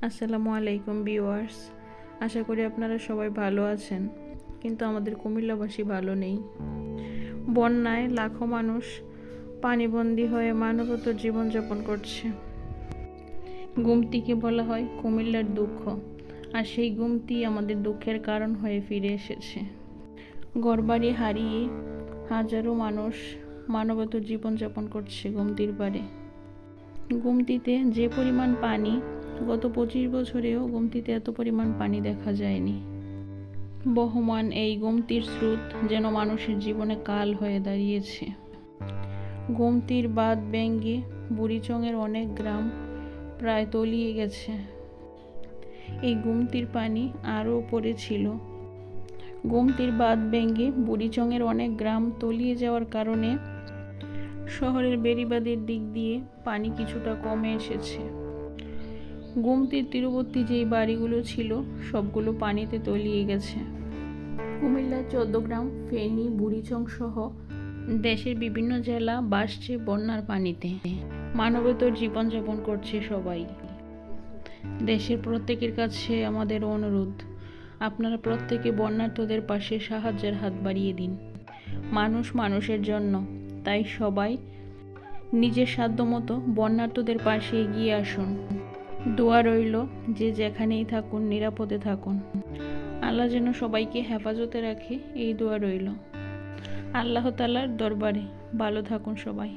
আসসালামু আলাইকুম ভিউয়ার্স, আশা করি আপনারা সবাই ভালো আছেন। কিন্তু আমাদের কুমিল্লাবাসী ভালো নেই। বন্যায় লাখো মানুষ পানিবন্দী হয়ে মানবতার জীবনযাপন করছে। গুমতিকে বলা হয় কুমিল্লার দুঃখ, আর সেই গুমতি আমাদের দুঃখের কারণ হয়ে ফিরে এসেছে। ঘরবাড়ি হারিয়ে হাজারো মানুষ মানবতার জীবনযাপন করছে গুমতির পাড়ে। গুমতিতে যে পরিমাণ পানি, গত 25 বছরেও গুমতিতে এত পরিমাণ পানি দেখা যায়নি। বহমান এই গুমতির স্রোত যেন মানুষের জীবনে কাল হয়ে দাঁড়িয়েছে। গুমতির বাঁধ ভেঙে বুড়িচংয়ের অনেক গ্রাম প্রায় তলিয়ে গেছে। এই গুমতির পানি আরও উপরে ছিল। গুমতির বাঁধ ভেঙে বুড়িচংয়ের অনেক গ্রাম তলিয়ে যাওয়ার কারণে শহরের বেড়িবাঁধের দিক দিয়ে পানি কিছুটা কমে এসেছে। গুমতির তীরবর্তী যেই বাড়িগুলো ছিল সবগুলো পানিতে তলিয়ে গেছে। কুমিল্লার 14 গ্রাম, ফেনী, বুড়িচং সহ দেশের বিভিন্ন জেলা ভাসছে বন্যার পানিতে। মানবতার জীবনযাপন করছে সবাই। দেশের প্রত্যেকের কাছে আমাদের অনুরোধ, আপনারা প্রত্যেকে বন্যার্তদের পাশে সাহায্যের হাত বাড়িয়ে দিন। মানুষ মানুষের জন্য, তাই সবাই নিজের সাধ্যমতো বন্যার্তদের পাশে এগিয়ে আসুন। দোয়া রইল, যে যেখানেই থাকুন নিরাপদে থাকুন। আল্লাহ যেন সবাইকে হেফাজতে রাখে, এই দোয়া রইল। আল্লাহ তাআলার দরবারে ভালো থাকুন সবাই।